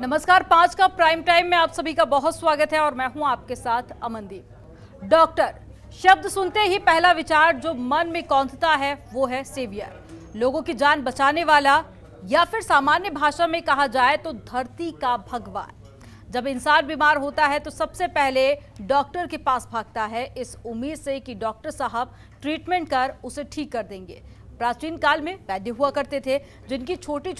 नमस्कार, 5 का prime time में आप सभी का बहुत स्वागत है और मैं हूं आपके साथ अमनदीप। डॉक्टर शब्द सुनते ही पहला विचार जो मन में कौंधता है वो है सेवियर, लोगों की जान बचाने वाला, या फिर सामान्य भाषा में कहा जाए तो धरती का भगवान। जब इंसान बीमार होता है तो सबसे पहले डॉक्टर के पास भागता है, इस उम्मीद से कि डॉक्टर साहब ट्रीटमेंट कर उसे ठीक कर देंगे। प्राचीन काल में वैद्य हुआ करते थे जिनकी छोटी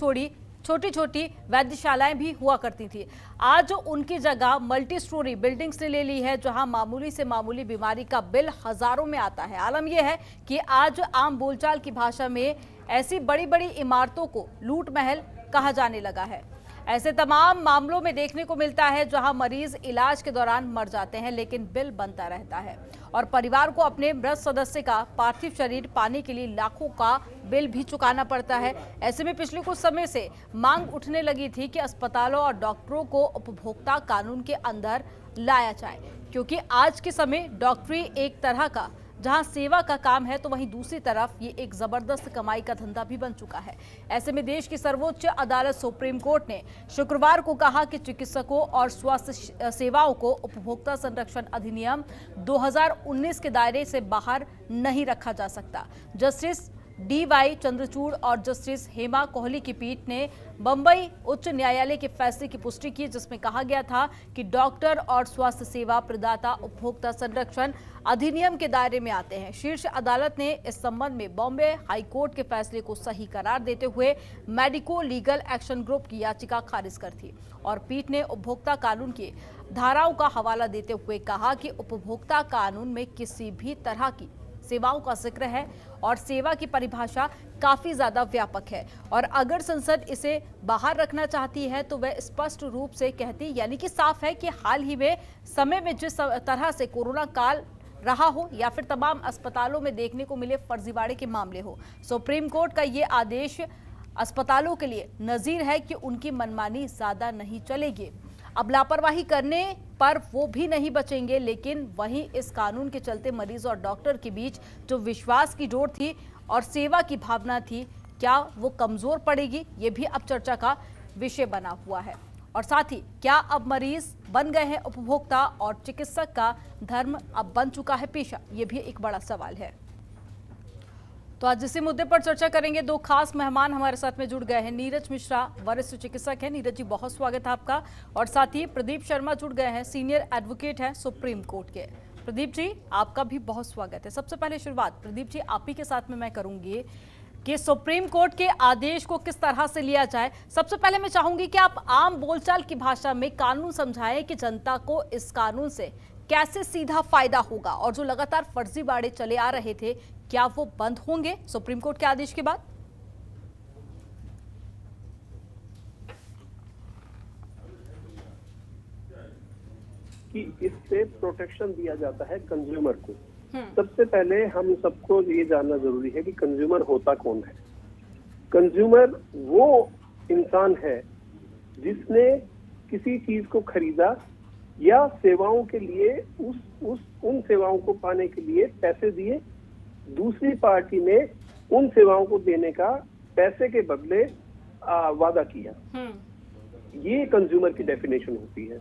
छोटी वैद्यशालाएं भी हुआ करती थी। आज उनकी जगह मल्टी स्टोरी बिल्डिंग्स ने ले ली है, जहां मामूली से मामूली बीमारी का बिल हजारों में आता है। आलम यह है कि आज आम बोलचाल की भाषा में ऐसी बड़ी बड़ी इमारतों को लूट महल कहा जाने लगा है। ऐसे तमाम मामलों में देखने को मिलता है जहां मरीज इलाज के दौरान मर जाते हैं लेकिन बिल बनता रहता है और परिवार को अपने मृत सदस्य का पार्थिव शरीर पाने के लिए लाखों का बिल भी चुकाना पड़ता है। ऐसे में पिछले कुछ समय से मांग उठने लगी थी कि अस्पतालों और डॉक्टरों को उपभोक्ता कानून के अंदर लाया जाए, क्योंकि आज के समय डॉक्टरी एक तरह का जहां सेवा का काम है तो वहीं दूसरी तरफ ये एक जबरदस्त कमाई का धंधा भी बन चुका है। ऐसे में देश की सर्वोच्च अदालत सुप्रीम कोर्ट ने शुक्रवार को कहा कि चिकित्सकों और स्वास्थ्य सेवाओं को उपभोक्ता संरक्षण अधिनियम 2019 के दायरे से बाहर नहीं रखा जा सकता। जस्टिस DY चंद्रचूड़ और जस्टिस हेमा कोहली की पीठ ने बंबई उच्च न्यायालय के फैसले की पुष्टि की, जिसमें कहा गया था कि डॉक्टर और स्वास्थ्य सेवा प्रदाता उपभोक्ता संरक्षण अधिनियम के दायरे में आते हैं। शीर्ष अदालत ने इस संबंध में बॉम्बे हाई कोर्ट के फैसले को सही करार देते हुए मेडिको लीगल एक्शन ग्रुप की याचिका खारिज कर दी और पीठ ने उपभोक्ता कानून की धाराओं का हवाला देते हुए कहा कि उपभोक्ता कानून में किसी भी तरह की सेवाओं का जिक्र है और सेवा की परिभाषा काफी ज्यादा व्यापक है और अगर संसद इसे बाहर रखना चाहती है तो वह स्पष्ट रूप से कहती, यानी कि साफ है कि हाल ही में समय में जिस तरह से कोरोना काल रहा हो या फिर तमाम अस्पतालों में देखने को मिले फर्जीवाड़े के मामले हो, सुप्रीम कोर्ट का ये आदेश अस्पतालों के लिए नजीर है कि उनकी मनमानी ज्यादा नहीं चलेगी। अब लापरवाही करने पर वो भी नहीं बचेंगे, लेकिन वहीं इस कानून के चलते मरीज और डॉक्टर के बीच जो विश्वास की डोर थी और सेवा की भावना थी, क्या वो कमजोर पड़ेगी, ये भी अब चर्चा का विषय बना हुआ है। और साथ ही क्या अब मरीज बन गए हैं उपभोक्ता और चिकित्सक का धर्म अब बन चुका है पेशा, ये भी एक बड़ा सवाल है। तो आज इसी मुद्दे पर चर्चा करेंगे। दो खास मेहमान हमारे साथ में जुड़ गए हैं। नीरज मिश्रा वरिष्ठ चिकित्सक हैं। नीरज जी, बहुत स्वागत है आपका। और साथ ही प्रदीप शर्मा जुड़ गए हैं, सीनियर एडवोकेट हैं सुप्रीम कोर्ट के। प्रदीप जी, आपका भी बहुत स्वागत है। सबसे पहले शुरुआत प्रदीप जी आप ही के साथ में मैं करूंगी कि सुप्रीम कोर्ट के आदेश को किस तरह से लिया जाए। सबसे पहले मैं चाहूंगी कि आप आम बोलचाल की भाषा में कानून समझाएं कि जनता को इस कानून से कैसे सीधा फायदा होगा और जो लगातार फर्जीवाड़े चले आ रहे थे क्या वो बंद होंगे सुप्रीम कोर्ट के आदेश के बाद? कि इससे प्रोटेक्शन दिया जाता है कंज्यूमर को। सबसे पहले हम सबको ये जानना जरूरी है कि कंज्यूमर होता कौन है। कंज्यूमर वो इंसान है जिसने किसी चीज को खरीदा या सेवाओं के लिए उन सेवाओं को पाने के लिए पैसे दिए, दूसरी पार्टी ने उन सेवाओं को देने का पैसे के बदले वादा किया। ये कंज्यूमर की डेफिनेशन होती है।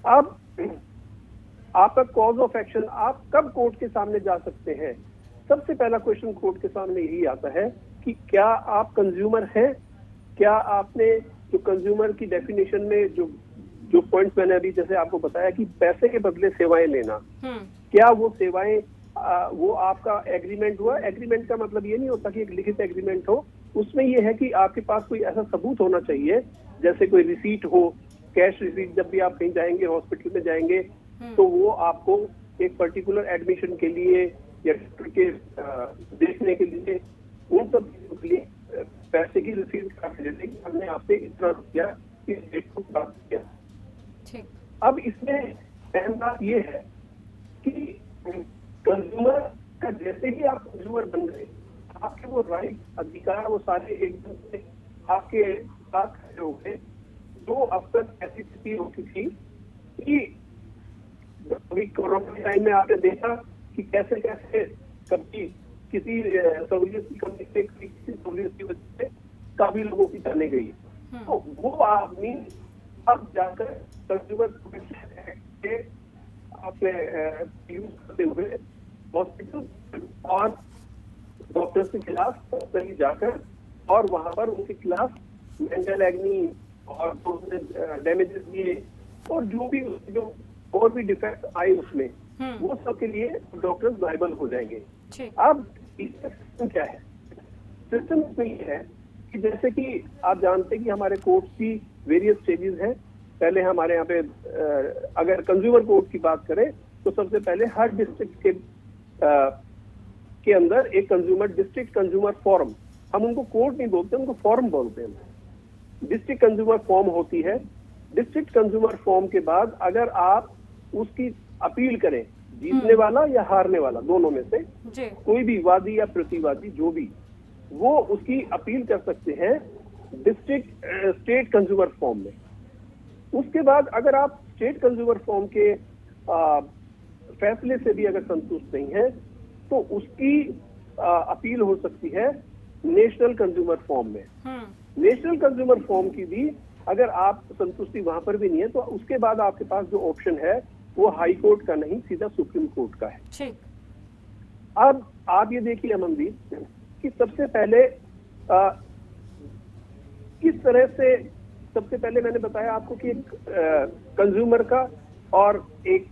अब आपका कॉज ऑफ एक्शन, आप कब कोर्ट के सामने जा सकते हैं? सबसे पहला क्वेश्चन कोर्ट के सामने यही आता है कि क्या आप कंज्यूमर हैं? क्या आपने जो कंज्यूमर की डेफिनेशन में जो पॉइंट्स मैंने अभी जैसे आपको बताया कि पैसे के बदले सेवाएं लेना, क्या वो सेवाएं वो आपका एग्रीमेंट हुआ? एग्रीमेंट का मतलब ये नहीं होता कि एक लिखित एग्रीमेंट हो, उसमें ये है कि आपके पास कोई ऐसा सबूत होना चाहिए, जैसे कोई रिसीट हो, कैश रिसीट। जब भी आप कहीं जाएंगे, हॉस्पिटल में जाएंगे, तो वो आपको एक पर्टिकुलर एडमिशन के लिए या के देखने के लिए उन सब चीजों के लिए पैसे की रिसीट काट देते कि हमने आपसे इतना रुपया इस डेट को प्राप्त किया। अब इसमें अहम बात ये है कि कंज्यूमर का जैसे ही आप कंज्यूमर बन गए, आपके वो राइट अधिकार वो सारे एकदम से आपके साथ खड़े हो गए। जो अब तक ऐसी स्थिति होती थी कि अभी कोरोना के टाइम में आपने देखा कि कैसे कैसे कभी किसी सहूलियत की कमी से, किसी सहूलियत की वजह से काफी लोगों की जाने गई। तो वो आदमी अब जाकर कंज्यूमर प्रोटेक्शन एक्ट के आपने यूज करते हुए हॉस्पिटल और डॉक्टर्स के खिलाफ सही जाकर और वहां पर उनके खिलाफ मेंटल एग्नी और डैमेजेस दिए और जो भी और भी डिफेक्ट आए उसमें वो सब के लिए डॉक्टर्स लायबल हो जाएंगे। अब इसका सिस्टम क्या है? सिस्टम इसमें ये है कि जैसे कि आप जानते हैं कि हमारे कोर्ट्स की वेरियस स्टेजेस हैं। पहले हमारे यहाँ पे अगर कंज्यूमर कोर्ट की बात करें तो सबसे पहले हर डिस्ट्रिक्ट के अंदर एक डिस्ट्रिक्ट कंज्यूमर फोरम, हम उनको कोर्ट नहीं बोलते, उनको फोरम बोलते हैं। डिस्ट्रिक्ट कंज्यूमर फोरम होती है। डिस्ट्रिक्ट कंज्यूमर फोरम के बाद अगर आप उसकी अपील करें, जीतने वाला या हारने वाला दोनों में से कोई भी वादी या प्रतिवादी जो भी, वो उसकी अपील कर सकते हैं स्टेट कंज्यूमर फोरम में। उसके बाद अगर आप स्टेट कंज्यूमर फोरम के फैसले से भी अगर संतुष्ट नहीं है तो उसकी अपील हो सकती है नेशनल कंज्यूमर फोरम में। नेशनल कंज्यूमर फोरम की भी अगर आप संतुष्टि वहां पर भी नहीं है तो उसके बाद आपके पास जो ऑप्शन है वो हाई कोर्ट का नहीं, सीधा सुप्रीम कोर्ट का है। अब आप ये देखिए अमनदीप कि सबसे पहले किस तरह से, सबसे पहले मैंने बताया आपको कि एक कंज्यूमर का और एक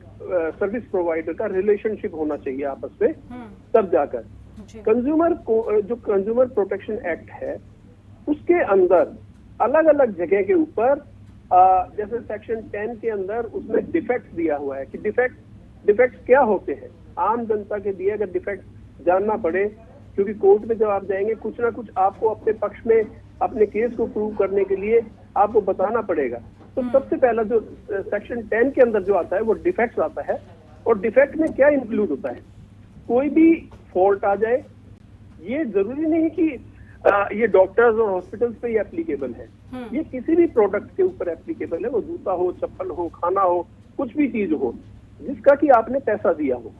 सर्विस प्रोवाइडर का रिलेशनशिप होना चाहिए आपस में, तब जाकर कंज्यूमर को जो कंज्यूमर प्रोटेक्शन एक्ट है उसके अंदर अलग अलग जगह के ऊपर जैसे सेक्शन 10 के अंदर उसमें डिफेक्ट दिया हुआ है कि डिफेक्ट क्या होते हैं। आम जनता के लिए अगर डिफेक्ट जानना पड़े, क्योंकि कोर्ट में जब आप जाएंगे कुछ ना कुछ आपको अपने पक्ष में अपने केस को प्रूव करने के लिए आपको बताना पड़ेगा। तो सबसे पहला जो सेक्शन 10 के अंदर जो आता है वो डिफेक्ट आता है। और डिफेक्ट में क्या इंक्लूड होता है? कोई भी फॉल्ट आ जाए, ये जरूरी नहीं कि ये डॉक्टर्स और हॉस्पिटल्स पे ही एप्लीकेबल है, ये किसी भी प्रोडक्ट के ऊपर एप्लीकेबल है। वो जूता हो, चप्पल हो, खाना हो, कुछ भी चीज हो जिसका कि आपने पैसा दिया हो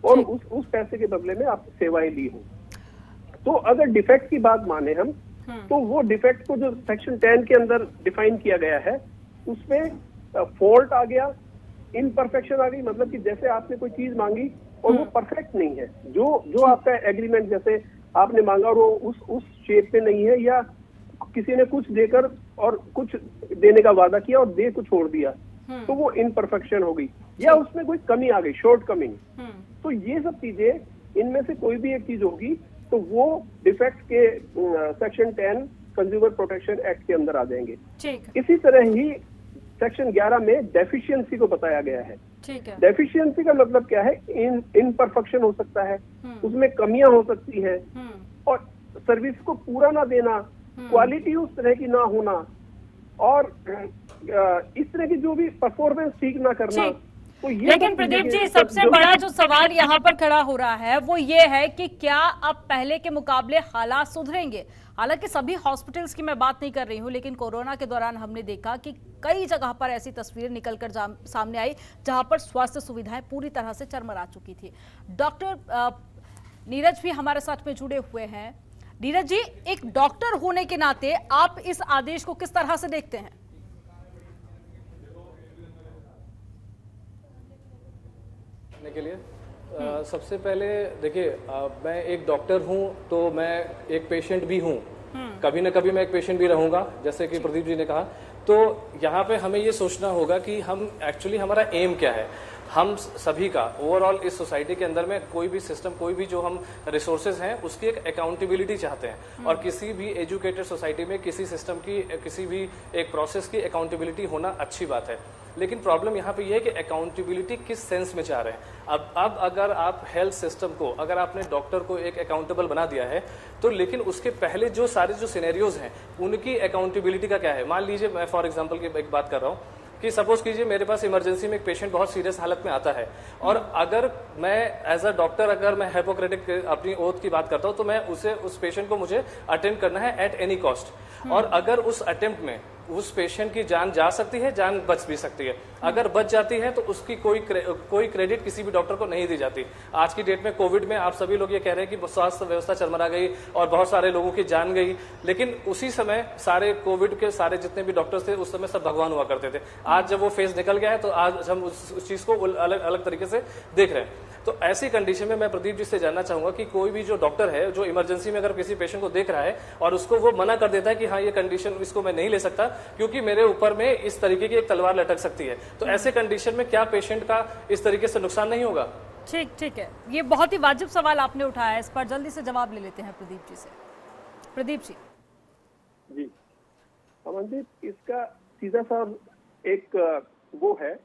और उस पैसे के बदले में आप सेवाएं ली हो। तो अगर डिफेक्ट की बात माने हम, तो वो डिफेक्ट को जो सेक्शन 10 के अंदर डिफाइन किया गया है उसमें फॉल्ट आ गया, इनपरफेक्शन आ गई, मतलब कि जैसे आपने कोई चीज मांगी और वो परफेक्ट नहीं है, जो आपका एग्रीमेंट जैसे आपने मांगा और वो उस शेप पे नहीं है, या किसी ने कुछ देकर और कुछ देने का वादा किया और दे कुछ छोड़ दिया, तो वो इनपरफेक्शन हो गई या उसमें कोई कमी आ गई, शॉर्ट कमिंग। तो ये सब चीजें इनमें से कोई भी एक चीज होगी तो वो डिफेक्ट के सेक्शन 10 कंज्यूमर प्रोटेक्शन एक्ट के अंदर आ जाएंगे। इसी तरह ही सेक्शन 11 में डेफिशिएंसी को बताया गया है। डेफिशिएंसी का मतलब क्या है? इनपरफेक्शन हो सकता है, उसमें कमियां हो सकती है और सर्विस को पूरा ना देना, क्वालिटी उस तरह की ना होना और इस तरह की जो भी परफॉर्मेंस ठीक ना करना। तो ये लेकिन प्रदीप जी, सबसे बड़ा जो सवाल यहाँ पर खड़ा हो रहा है वो ये है कि क्या अब पहले के मुकाबले हालात सुधरेंगे? हालांकि सभी हॉस्पिटल्स की मैं बात नहीं कर रही हूँ, लेकिन कोरोना के दौरान हमने देखा कि कई जगह पर ऐसी तस्वीर निकलकर सामने आई जहां पर स्वास्थ्य सुविधाएं पूरी तरह से चरमरा चुकी थी। डॉक्टर नीरज भी हमारे साथ में जुड़े हुए हैं। नीरज जी, एक डॉक्टर होने के नाते आप इस आदेश को किस तरह से देखते हैं? के लिए सबसे पहले देखिए, मैं एक डॉक्टर हूं तो मैं एक पेशेंट भी हूं, कभी ना कभी मैं एक पेशेंट भी रहूंगा, जैसे कि प्रदीप जी ने कहा। तो यहाँ पे हमें ये सोचना होगा कि हम एक्चुअली हमारा एम क्या है। हम सभी का ओवरऑल इस सोसाइटी के अंदर में कोई भी सिस्टम, कोई भी जो हम रिसोर्सेज हैं उसकी एक अकाउंटेबिलिटी चाहते हैं, और किसी भी एजुकेटेड सोसाइटी में किसी सिस्टम की, किसी भी एक प्रोसेस की अकाउंटेबिलिटी होना अच्छी बात है। लेकिन प्रॉब्लम यहाँ पे ये है कि अकाउंटेबिलिटी किस सेंस में चाह रहे हैं। अब अगर आप हेल्थ सिस्टम को, अगर आपने डॉक्टर को एक अकाउंटेबल बना दिया है, तो लेकिन उसके पहले जो सारे जो सिनेरियोज हैं उनकी अकाउंटेबिलिटी का क्या है। मान लीजिए, मैं फॉर एग्जांपल की एक बात कर रहा हूँ कि सपोज कीजिए मेरे पास इमरजेंसी में एक पेशेंट बहुत सीरियस हालत में आता है, और अगर मैं एज अ डॉक्टर, अगर मैं हिपोक्रेटिक अपनी ओथ की बात करता हूँ, तो मैं उस पेशेंट को मुझे अटेंड करना है एट एनी कॉस्ट। और अगर उस अटेम्प्ट में उस पेशेंट की जान जा सकती है, जान बच भी सकती है। अगर बच जाती है तो उसकी कोई क्रेडिट किसी भी डॉक्टर को नहीं दी जाती। आज की डेट में कोविड में आप सभी लोग ये कह रहे हैं कि स्वास्थ्य व्यवस्था चरमरा गई और बहुत सारे लोगों की जान गई, लेकिन उसी समय सारे कोविड के सारे जितने भी डॉक्टर्स थे उस समय सब भगवान हुआ करते थे। आज जब वो फेज निकल गया है तो आज हम उस चीज को अलग अलग तरीके से देख रहे हैं। तो ऐसी कंडीशन में मैं प्रदीप जी से जानना चाहूंगा कि कोई भी जो डॉक्टर है जो इमरजेंसी में अगर किसी पेशेंट को देख रहा है और उसको वो मना कर देता है कि हाँ ये कंडीशन इसको मैं नहीं ले सकता क्योंकि मेरे ऊपर में इस तरीके की एक तलवार लटक सकती है, तो ऐसे कंडीशन में क्या पेशेंट का इस तरीके से नुकसान नहीं होगा? ठीक है, ये बहुत ही वाजिब सवाल आपने उठाया, इस पर जल्दी से जवाब ले लेते हैं प्रदीप जी से। प्रदीप जी। जी अमनदीप, इसका सीधा सा एक वो है,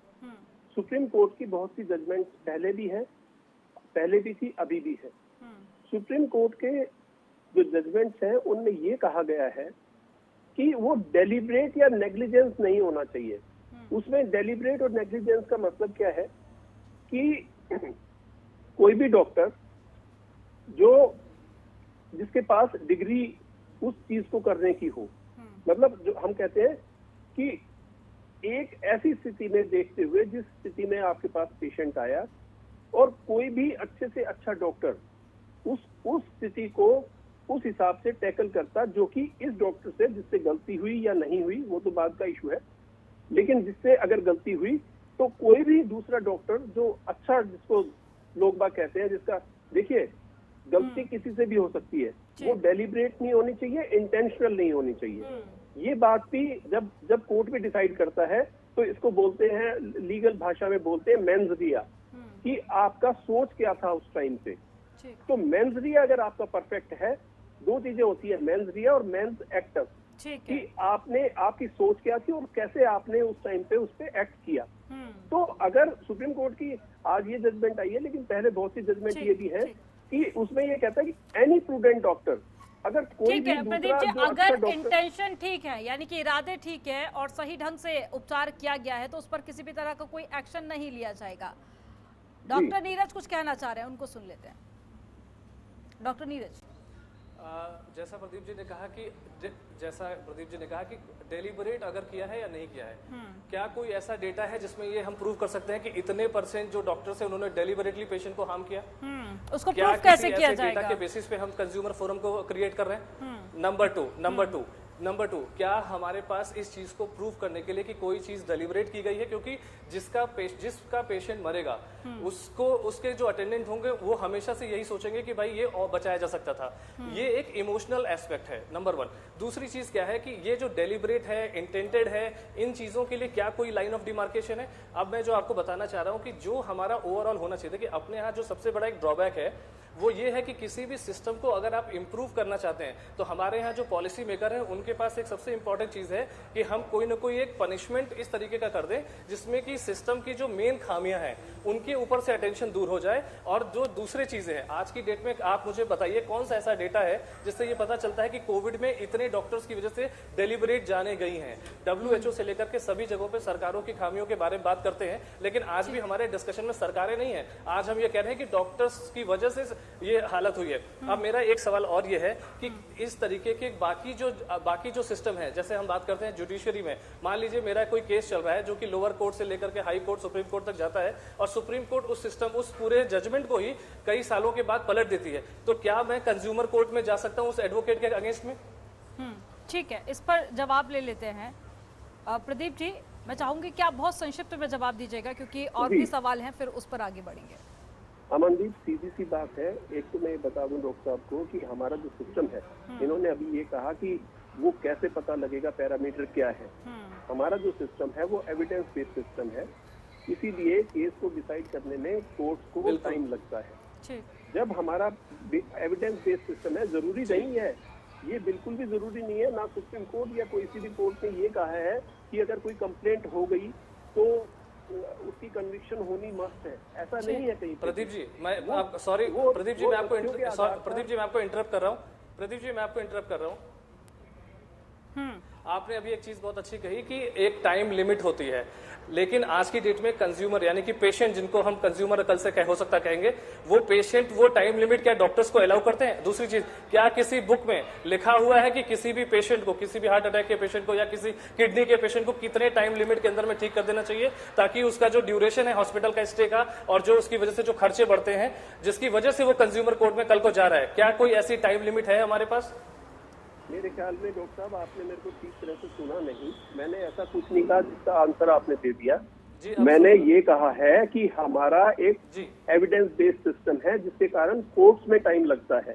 सुप्रीम कोर्ट की बहुत सी जजमेंट पहले भी थी, अभी भी है। सुप्रीम कोर्ट के जो जजमेंट्स हैं उनमें ये कहा गया है कि वो डेलिब्रेट या नेग्लिजेंस नहीं होना चाहिए। उसमें डेलिब्रेट और नेग्लिजेंस का मतलब क्या है कि कोई भी डॉक्टर जिसके पास डिग्री उस चीज को करने की हो, मतलब जो हम कहते हैं कि एक ऐसी स्थिति में देखते हुए जिस स्थिति में आपके पास पेशेंट आया और कोई भी अच्छे से अच्छा डॉक्टर उस स्थिति को उस हिसाब से टैकल करता, जो कि इस डॉक्टर से जिससे गलती हुई या नहीं हुई वो तो बाद का इशू है, लेकिन जिससे अगर गलती हुई तो कोई भी दूसरा डॉक्टर जो अच्छा, जिसको लोग बाग कहते हैं, जिसका देखिए गलती किसी से भी हो सकती है, वो डेलिब्रेट नहीं होनी चाहिए, इंटेंशनल नहीं होनी चाहिए। ये बात भी जब कोर्ट भी डिसाइड करता है तो इसको बोलते हैं, लीगल भाषा में बोलते हैं मेंस रिया, कि आपका सोच क्या था उस टाइम पे। तो मेंस रिया अगर आपका परफेक्ट है, दो चीजें होती है, मेंस रिया और मेंस एक्टस, कि आपकी सोच क्या थी और कैसे आपने उस टाइम पे उस पे एक्ट किया। तो अगर सुप्रीम कोर्ट की आज ये जजमेंट आई है, लेकिन पहले बहुत सी जजमेंट ये भी है कि उसमें ये कहता है कि एनी प्रूडेंट डॉक्टर, अगर कोई भी प्रदीप जी, अगर इंटेंशन ठीक है, यानी कि इरादे ठीक है और सही ढंग से उपचार किया गया है, तो उस पर किसी भी तरह का कोई एक्शन नहीं लिया जाएगा। डॉक्टर नीरज कुछ कहना चाह रहे हैं, उनको सुन लेते हैं। डॉक्टर नीरज। जैसा प्रदीप जी ने कहा कि डेलिबरेट अगर किया है या नहीं किया है, क्या कोई ऐसा डेटा है जिसमें ये हम प्रूव कर सकते हैं कि इतने परसेंट जो डॉक्टर्स हैं उन्होंने डेलिबरेटली पेशेंट को हार्म किया? उसको प्रूव कैसे किया जाएगा? डेटा के बेसिस पे हम कंज्यूमर फोरम को क्रिएट कर रहे हैं। नंबर टू, क्या हमारे पास इस चीज को प्रूव करने के लिए कि कोई चीज डेलिबरेट की गई है? क्योंकि जिसका पेशेंट मरेगा उसके जो अटेंडेंट होंगे वो हमेशा से यही सोचेंगे कि भाई ये और बचाया जा सकता था। ये एक इमोशनल एस्पेक्ट है, नंबर 1। दूसरी चीज क्या है कि ये जो डेलिबरेट है, इंटेंटेड है, इन चीजों के लिए क्या कोई लाइन ऑफ डिमार्केशन है? अब मैं जो आपको बताना चाह रहा हूं कि जो हमारा ओवरऑल होना चाहिए कि अपने यहाँ जो सबसे बड़ा एक ड्रॉबैक है वो ये है कि किसी भी सिस्टम को अगर आप इंप्रूव करना चाहते हैं तो हमारे यहाँ जो पॉलिसी मेकर हैं उनके पास एक सबसे इंपॉर्टेंट चीज है कि हम कोई ना कोई एक पनिशमेंट इस तरीके का कर दें जिसमें कि सिस्टम की जो मेन खामियां हैं उनके ऊपर से अटेंशन दूर हो जाए। और जो दूसरी चीजें हैं आज की डेट में, आप मुझे बताइए कौन सा ऐसा डेटा है जिससे ये पता चलता है कि कोविड में इतने डॉक्टर्स की वजह से डेलिबरेट जाने गई हैं? WHO से लेकर के सभी जगहों पे सरकारों की खामियों के बारे में बात करते हैं, लेकिन आज भी हमारे डिस्कशन में सरकारें नहीं है। आज हम ये कह रहे हैं कि डॉक्टर्स की वजह से ये हालत हुई है। अब मेरा एक सवाल और ये है कि इस तरीके के बाकी जो सिस्टम है, जैसे हम बात करते हैं जुडिशरी में, मान लीजिए मेरा कोई केस चल रहा है जो कि लोअर कोर्ट से लेकर के हाई कोर्ट, सुप्रीम कोर्ट तक जाता है और सुप्रीम कोर्ट उस सिस्टम, उस पूरे जजमेंट को ही कई सालों के बाद पलट देती है, तो क्या मैं कंज्यूमर कोर्ट में जा सकता हूं उस एडवोकेट के अगेंस्ट में? ठीक है, इस पर जवाब ले लेते हैं। प्रदीप जी, मैं चाहूंगी कि आप बहुत संक्षिप्त में जवाब दीजिएगा क्योंकि और भी सवाल हैं, फिर उस पर आगे बढ़ेंगे। अमनदीप, सीधी सी बात है। एक तो मैं बता दूं डॉक्टर साहब को कि हमारा जो सिस्टम है, इन्होंने अभी ये कहा कि वो कैसे पता लगेगा, पैरामीटर क्या है। हमारा जो सिस्टम है वो एविडेंस बेस्ड सिस्टम है, इसीलिए केस को डिसाइड करने में कोर्ट को टाइम लगता है। जब हमारा एविडेंस बेस्ड सिस्टम है, जरूरी नहीं है, ये बिल्कुल भी जरूरी नहीं है, ना सुप्रीम कोर्ट या कोई सी भी कोर्ट ने ये कहा है कि अगर कोई कंप्लेंट हो गई तो उसकी कन्विक्शन होनी मस्ट है, ऐसा नहीं है कहीं। प्रदीप जी, प्रदीप जी मैं आपको इंटरप्ट कर रहा हूँ। आपने अभी एक चीज बहुत अच्छी कही कि एक टाइम लिमिट होती है, लेकिन आज की डेट में कंज्यूमर यानी कि पेशेंट, जिनको हम कंज्यूमर कल से हो सकता कहेंगे, वो पेशेंट वो टाइम लिमिट क्या डॉक्टर्स को अलाउ करते हैं? दूसरी चीज, क्या किसी बुक में लिखा हुआ है कि किसी भी पेशेंट को, किसी भी हार्ट अटैक के पेशेंट को या किसी किडनी के पेशेंट को कितने टाइम लिमिट के अंदर में ठीक कर देना चाहिए, ताकि उसका जो ड्यूरेशन है हॉस्पिटल का स्टे का और जो उसकी वजह से जो खर्चे बढ़ते हैं, जिसकी वजह से वो कंज्यूमर कोर्ट में कल को जा रहा है, क्या कोई ऐसी टाइम लिमिट है हमारे पास? मेरे ख्याल में डॉक्टर साहब आपने मेरे को ठीक तरह से सुना नहीं। मैंने ऐसा कुछ नहीं कहा जिसका आंसर आपने दे दिया। मैंने ये कहा है कि हमारा एक एविडेंस बेस्ड सिस्टम है जिसके कारण कोर्ट्स में टाइम लगता है।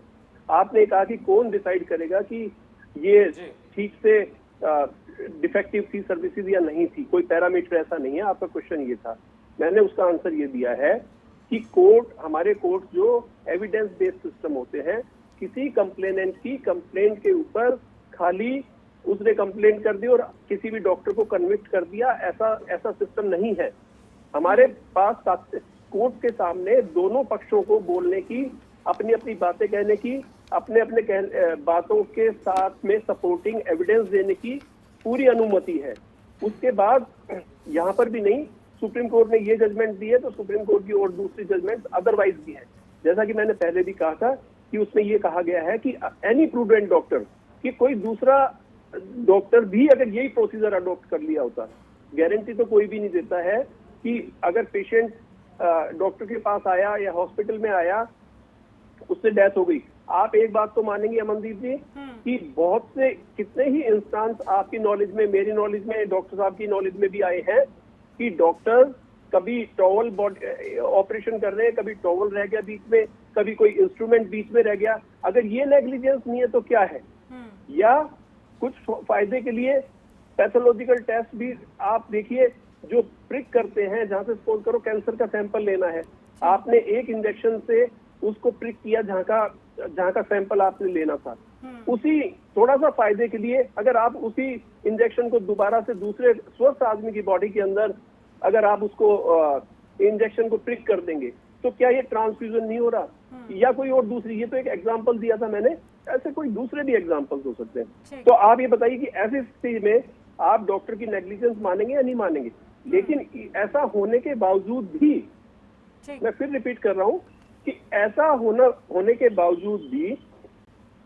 आपने कहा कि कौन डिसाइड करेगा कि ये ठीक से डिफेक्टिव थी सर्विसेज या नहीं थी, कोई पैरामीटर ऐसा नहीं है। आपका क्वेश्चन ये था, मैंने उसका आंसर ये दिया है कि कोर्ट, हमारे कोर्ट जो एविडेंस बेस्ड सिस्टम होते हैं, किसी कंप्लेनेंट की कंप्लेंट के ऊपर खाली उसने कंप्लेंट कर दी और किसी भी डॉक्टर को कन्विक्ट कर दिया, ऐसा सिस्टम नहीं है। हमारे पास कोर्ट के सामने दोनों पक्षों को बोलने की, अपनी अपनी बातें कहने की, अपने अपने बातों के साथ में सपोर्टिंग एविडेंस देने की पूरी अनुमति है। उसके बाद यहाँ पर भी नहीं, सुप्रीम कोर्ट ने ये जजमेंट दी है तो सुप्रीम कोर्ट की और दूसरी जजमेंट अदरवाइज भी है। जैसा कि मैंने पहले भी कहा था कि उसमें ये कहा गया है कि एनी प्रूडेंट डॉक्टर, कि कोई दूसरा डॉक्टर भी अगर यही प्रोसीजर अडॉप्ट कर लिया होता, गारंटी तो कोई भी नहीं देता है कि अगर पेशेंट डॉक्टर के पास आया या हॉस्पिटल में आया, उससे डेथ हो गई। आप एक बात तो मानेंगे अमनदीप जी कि बहुत से कितने ही इंस्टांस आपकी नॉलेज में, मेरी नॉलेज में, डॉक्टर साहब की नॉलेज में भी आए हैं कि डॉक्टर कभी टॉवल बॉडी ऑपरेशन कर रहे हैं, कभी टॉवल रह गया बीच में, कभी कोई इंस्ट्रूमेंट बीच में रह गया। अगर ये नेग्लिजेंस नहीं है तो क्या है? या कुछ फायदे के लिए पैथोलॉजिकल टेस्ट भी आप देखिए, जो प्रिक करते हैं, जहां से सपोज करो कैंसर का सैंपल लेना है, आपने एक इंजेक्शन से उसको प्रिक किया जहां का सैंपल आपने लेना था, उसी थोड़ा सा फायदे के लिए अगर आप उसी इंजेक्शन को दोबारा से दूसरे स्वस्थ आदमी की बॉडी के अंदर अगर आप उसको इंजेक्शन को प्रिक कर देंगे, तो क्या ये ट्रांसफ्यूजन नहीं हो रहा? या कोई और दूसरी, ये तो एक एग्जांपल दिया था मैंने, ऐसे कोई दूसरे भी एग्जांपल्स हो सकते हैं। तो आप ये बताइए कि ऐसी स्थिति में आप डॉक्टर की नेग्लिजेंस मानेंगे या नहीं मानेंगे? लेकिन ऐसा होने के बावजूद भी, मैं फिर रिपीट कर रहा हूं कि ऐसा होने के बावजूद भी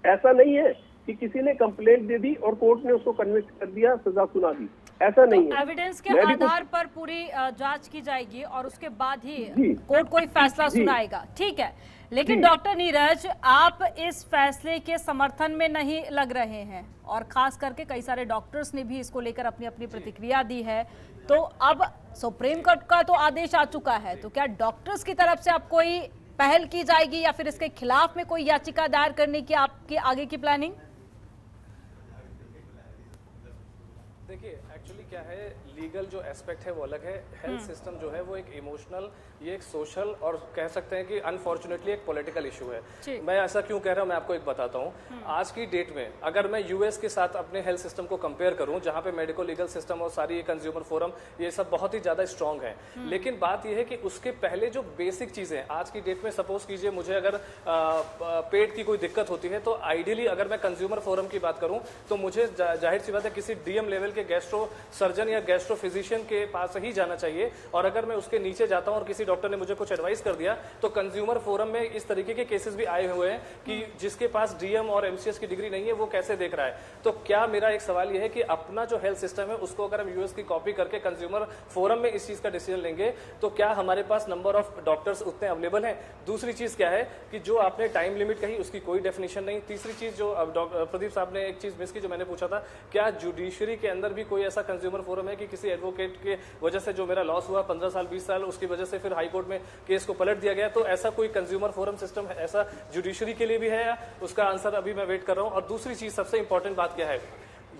ऐसा नहीं है कि किसी ने कंप्लेंट दे दी और कोर्ट ने उसको कन्विक्ट कर दिया, सजा सुना दी, ऐसा नहीं है। एविडेंस के आधार पर पूरी जांच की जाएगी और उसके बाद ही कोर्ट कोई फैसला सुनाएगा, ठीक है। लेकिन डॉक्टर नीरज, आप इस फैसले के समर्थन में नहीं लग रहे हैं और खास करके कई सारे डॉक्टर्स ने भी इसको लेकर अपनी अपनी प्रतिक्रिया दी है। तो अब सुप्रीम कोर्ट का तो आदेश आ चुका है, तो क्या डॉक्टर्स की तरफ से अब कोई पहल की जाएगी या फिर इसके खिलाफ में कोई याचिका दायर करने की आपकी आगे की प्लानिंग? देखिए, एक्चुअली क्या है, लीगल जो एस्पेक्ट है वो अलग है, हेल्थ सिस्टम जो है वो एक इमोशनल, ये एक सोशल और कह सकते हैं कि अनफॉर्चुनेटली एक पॉलिटिकल इशू है। मैं ऐसा क्यों कह रहा हूं, मैं आपको एक बताता हूं। आज की डेट में अगर मैं यूएस के साथ अपने हेल्थ सिस्टम को कंपेयर करूं, जहां पे मेडिको लीगल सिस्टम और सारी कंज्यूमर फोरम ये सब बहुत ही ज्यादा स्ट्रांग है, लेकिन बात यह है कि उसके पहले जो बेसिक चीजें आज की डेट में, सपोज कीजिए मुझे अगर पेट की कोई दिक्कत होती है, तो आइडियली अगर मैं कंज्यूमर फोरम की बात करूं तो मुझे जाहिर सी बात है किसी डीएम लेवल के गैस्ट्रो सर्जन या गैस्ट्रो फिजिशियन के पास ही जाना चाहिए। और अगर मैं उसके नीचे जाता हूं और किसी डॉक्टर ने मुझे कुछ एडवाइस कर दिया, तो कंज्यूमर फोरम में इस तरीके के केसेस भी आए हुए हैं कि जिसके पास डीएम और एमसीएस की डिग्री नहीं है वो कैसे देख रहा है। तो क्या मेरा एक सवाल यह है कि अपना जो हेल्थ सिस्टम है उसको अगर हम यूएस की कॉपी करके कंज्यूमर फोरम में इस चीज का डिसीजन लेंगे, तो क्या हमारे पास नंबर ऑफ डॉक्टर्स उतने अवेलेबल हैं? दूसरी चीज क्या है कि जो आपने टाइम लिमिट कही उसकी कोई डेफिनेशन नहीं। तीसरी चीज जो प्रदीप साहब ने एक चीज मिस की, जो मैंने पूछा था, क्या जुडिशरी के अंदर भी कोई ऐसा कंज्यूमर फोरम है कि किसी एडवोकेट के वजह से जो मेरा लॉस हुआ 15 साल 20 साल, उसकी वजह से फिर हाई कोर्ट में केस को पलट दिया गया, तो ऐसा कोई कंज्यूमर फोरम सिस्टम है, ऐसा जुडिशरी के लिए भी है? उसका आंसर अभी मैं वेट कर रहा हूं। और दूसरी चीज, सबसे इंपॉर्टेंट बात क्या है,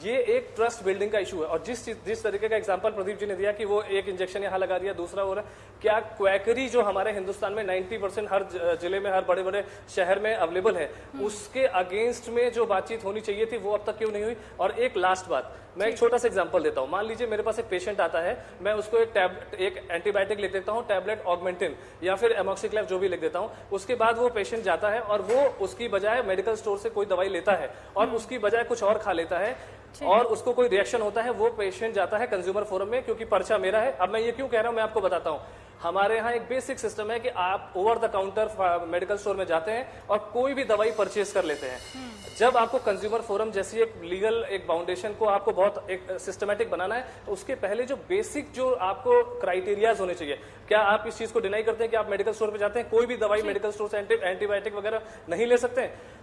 ये एक ट्रस्ट बिल्डिंग का इशू है। और जिस तरीके का एग्जांपल प्रदीप जी ने दिया कि वो एक इंजेक्शन यहां लगा दिया, दूसरा हो रहा है, क्या क्वैकरी जो हमारे हिंदुस्तान में 90% हर जिले में, हर बड़े बड़े शहर में अवेलेबल है, उसके अगेंस्ट में जो बातचीत होनी चाहिए थी वो अब तक क्यों नहीं हुई? और एक लास्ट बात, मैं एक छोटा सा एग्जांपल देता हूं। मान लीजिए मेरे पास एक पेशेंट आता है, मैं उसको एक एंटीबायोटिक लिख देता हूं, टैबलेट ऑगमेंटिन या फिर एमॉक्सिक्लेव जो भी लिख देता हूं। उसके बाद वो पेशेंट जाता है और वो उसकी बजाय मेडिकल स्टोर से कोई दवाई लेता है और उसकी बजाय कुछ और खा लेता है। और उसको कोई रिएक्शन होता है, वो पेशेंट जाता है कंज्यूमर फोरम में, क्योंकि पर्चा मेरा है। अब मैं ये क्यों कह रहा हूं, मैं आपको बताता हूं। हमारे यहाँ एक बेसिक सिस्टम है कि आप over the counter medical store में जाते हैं और कोई भी दवाई परचेज कर लेते हैं। जब आपको कंज्यूमर फोरम जैसी एक लीगल एक फाउंडेशन को आपको बहुत एक सिस्टमैटिक बनाना है, तो उसके पहले जो बेसिक जो आपको क्राइटेरियाज होने चाहिए। क्या आप इस चीज को डिनाई करते हैं कि आप मेडिकल स्टोर पे जाते हैं, कोई भी दवाई मेडिकल स्टोर से एंटीबायोटिक वगैरह नहीं ले सकते हैं?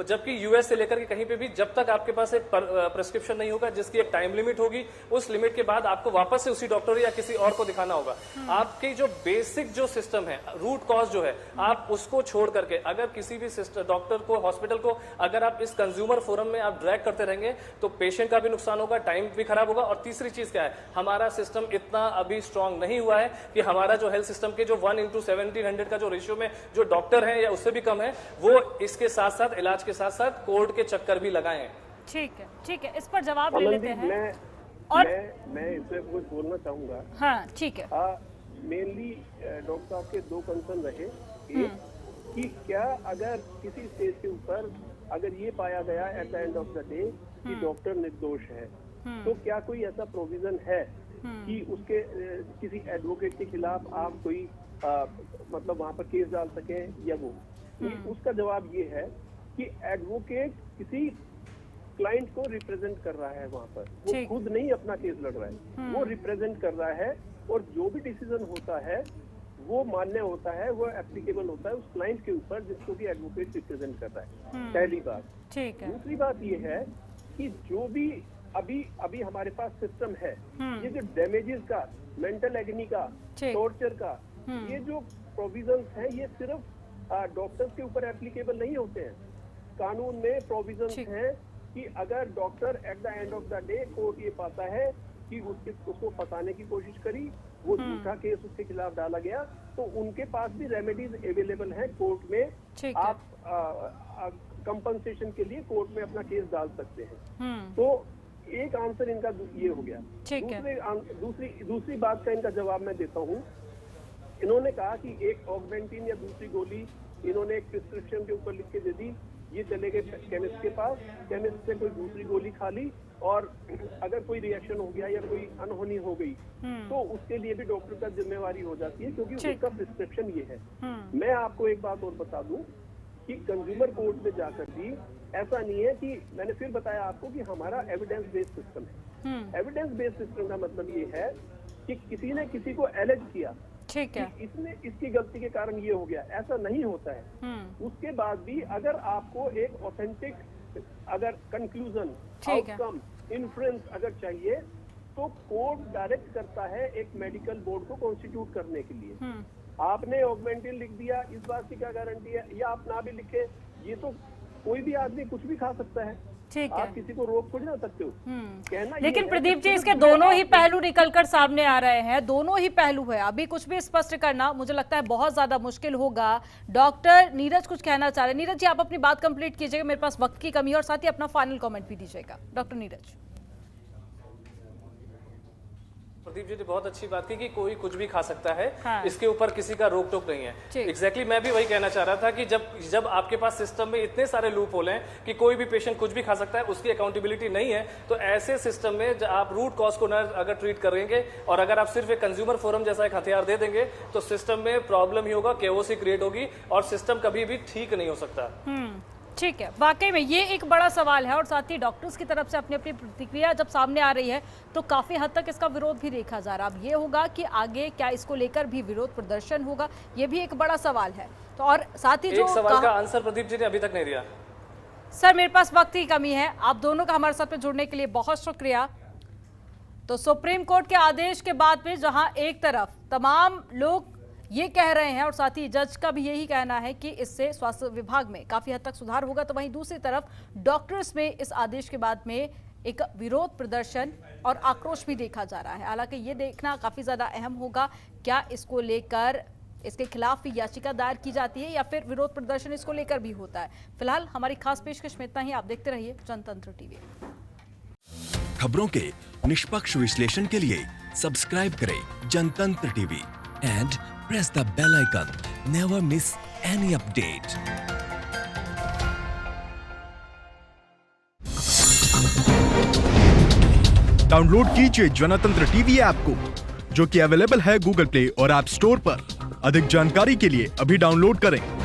जबकि यूएस से लेकर के कहीं पे भी जब तक आपके पास एक प्रिस्क्रिप्शन नहीं होगा जिसकी एक टाइम लिमिट होगी, उस लिमिट के बाद आपको वापस से उसी डॉक्टर या किसी और को दिखाना होगा। आपकी जो बेसिक जो सिस्टम है, रूट कॉज जो है, आप उसको छोड़ करके अगर किसी भी डॉक्टर को, हॉस्पिटल को अगर आप इस कंज्यूमर फोरम में आप ड्रैग करते रहेंगे तो पेशेंट का भी नुकसान होगा, टाइम भी खराब होगा। और तीसरी चीज क्या है, हमारा सिस्टम इतना अभी स्ट्रांग नहीं हुआ है कि हमारा जो हेल्थ सिस्टम के जो 1:1700 का जो रेशियो में जो डॉक्टर है या उससे भी कम है, वो इसके साथ साथ इलाज के साथ साथ कोर्ट के चक्कर भी लगाए। ठीक है, इस पर जवाब ले लेते हैं। और मैं इसमें कुछ बोलना चाहूंगा। हाँ, ठीक है। मेनली डॉक्टर साहब के दो कंसर्न रहे, एक कि क्या अगर किसी स्टेज के ऊपर अगर ये पाया गया at the end of the day कि डॉक्टर निर्दोष है, तो क्या कोई ऐसा प्रोविजन है कि उसके किसी एडवोकेट के खिलाफ आप कोई मतलब वहां पर केस डाल सकें या वो? उसका जवाब ये है कि एडवोकेट किसी क्लाइंट को रिप्रेजेंट कर रहा है वहां पर, वो खुद नहीं अपना केस लड़ रहा है, वो रिप्रेजेंट कर रहा है और जो भी डिसीजन होता है वो मान्य होता है, वो एप्लीकेबल होता है उस क्लाइंट के ऊपर जिसको कि एडवोकेट रिप्रेजेंट कर रहा है। पहली बात। ठीक है। दूसरी बात ये है कि जो भी अभी हमारे पास सिस्टम है, ये जो डैमेजेस का, मेंटल एग्नी का, टॉर्चर का, ये जो प्रोविजंस है, ये सिर्फ डॉक्टर्स के ऊपर एप्लीकेबल नहीं होते हैं। कानून में प्रोविजंस हैं कि अगर doctor at the end of the day court ये पाता है कि उसको फंसाने की कोशिश करी, वो झूठा केस उसके खिलाफ डाला गया, तो उनके पास भी रेमेडीज अवेलेबल है कोर्ट में। आप कंपनसेशन के लिए कोर्ट में अपना केस डाल सकते हैं। तो एक आंसर इनका ये हो गया। दूसरी बात का इनका जवाब मैं देता हूँ। इन्होंने कहा कि एक ऑगमेंटिन या दूसरी गोली इन्होंने एक प्रिस्क्रिप्शन के ऊपर लिख के दे दी, ये चले गए केमिस्ट के पास, केमिस्ट से कोई दूसरी गोली खा ली और अगर कोई रिएक्शन हो गया या कोई अनहोनी हो गई तो उसके लिए भी डॉक्टर का जिम्मेवारी हो जाती है, क्योंकि उसका प्रिस्क्रिप्शन ये है। मैं आपको एक बात और बता दूं कि कंज्यूमर कोर्ट में जाकर भी ऐसा नहीं है कि मैंने फिर बताया आपको कि हमारा एविडेंस बेस्ड सिस्टम है। एविडेंस बेस्ड सिस्टम का मतलब ये है कि किसी ने किसी को एलेज किया, ठीक है, इसने इसकी गलती के कारण ये हो गया, ऐसा नहीं होता है। उसके बाद भी अगर आपको एक ऑथेंटिक अगर कंक्लूजन, आउटकम, इन्फ्लुएंस अगर चाहिए तो कोर्ट डायरेक्ट करता है एक मेडिकल बोर्ड को कॉन्स्टिट्यूट करने के लिए। आपने ऑगमेंटिन लिख दिया, इस बात की क्या गारंटी है, या आप ना भी लिखे, ये तो कोई भी आदमी कुछ भी खा सकता है। ठीक है, आप किसी को रोक थोड़ी ना सकते हो। कहना लेकिन प्रदीप जी, इसके दोनों ही पहलू निकलकर सामने आ रहे हैं, दोनों ही पहलू है। अभी कुछ भी स्पष्ट करना मुझे लगता है बहुत ज्यादा मुश्किल होगा। डॉक्टर नीरज कुछ कहना चाह रहे हैं। नीरज जी, आप अपनी बात कंप्लीट कीजिएगा, मेरे पास वक्त की कमी है, और साथ ही अपना फाइनल कमेंट भी दीजिएगा। डॉक्टर नीरज। प्रदीप जी ने बहुत अच्छी बात की कि कोई कुछ भी खा सकता है। हाँ। इसके ऊपर किसी का रोक टोक नहीं है। एग्जैक्टली मैं भी वही कहना चाह रहा था कि जब आपके पास सिस्टम में इतने सारे लूप होल हैं कि कोई भी पेशेंट कुछ भी खा सकता है, उसकी अकाउंटेबिलिटी नहीं है, तो ऐसे सिस्टम में आप रूट कॉज को न अगर ट्रीट करेंगे और अगर आप सिर्फ एक कंज्यूमर फोरम जैसा एक हथियार दे देंगे तो सिस्टम में प्रॉब्लम ही होगा, केओस ही क्रिएट होगी और सिस्टम कभी भी ठीक नहीं हो सकता। ठीक है, वाकई में ये एक बड़ा सवाल है और साथ ही डॉक्टर्स की तरफ से अपनी अपनी प्रतिक्रिया जब सामने आ रही है तो काफी हद तक इसका विरोध भी देखा जा रहा है। अब ये होगा कि आगे क्या इसको लेकर भी विरोध प्रदर्शन होगा, ये भी एक बड़ा सवाल है। तो और साथ ही जो सवाल का आंसर प्रदीप जी ने अभी तक नहीं दिया। सर, मेरे पास वक्त की कमी है। आप दोनों का हमारे साथ में जुड़ने के लिए बहुत शुक्रिया। तो सुप्रीम कोर्ट के आदेश के बाद में जहां एक तरफ तमाम लोग ये कह रहे हैं और साथ ही जज का भी यही कहना है कि इससे स्वास्थ्य विभाग में काफी हद तक सुधार होगा, तो वहीं दूसरी तरफ डॉक्टर्स में इस आदेश के बाद में एक विरोध प्रदर्शन और आक्रोश भी देखा जा रहा है। हालांकि ये देखना काफी ज्यादा अहम होगा, क्या इसको लेकर इसके खिलाफ भी याचिका दायर की जाती है या फिर विरोध प्रदर्शन इसको लेकर भी होता है। फिलहाल हमारी खास पेशकश में इतना ही। आप देखते रहिए जनतंत्र टीवी। खबरों के निष्पक्ष विश्लेषण के लिए सब्सक्राइब करें जनतंत्र TV and press the bell icon. Never miss any update. Download कीजिए जनतंत्र टीवी ऐप को, जो कि अवेलेबल है गूगल प्ले और ऐप स्टोर पर। अधिक जानकारी के लिए अभी डाउनलोड करें।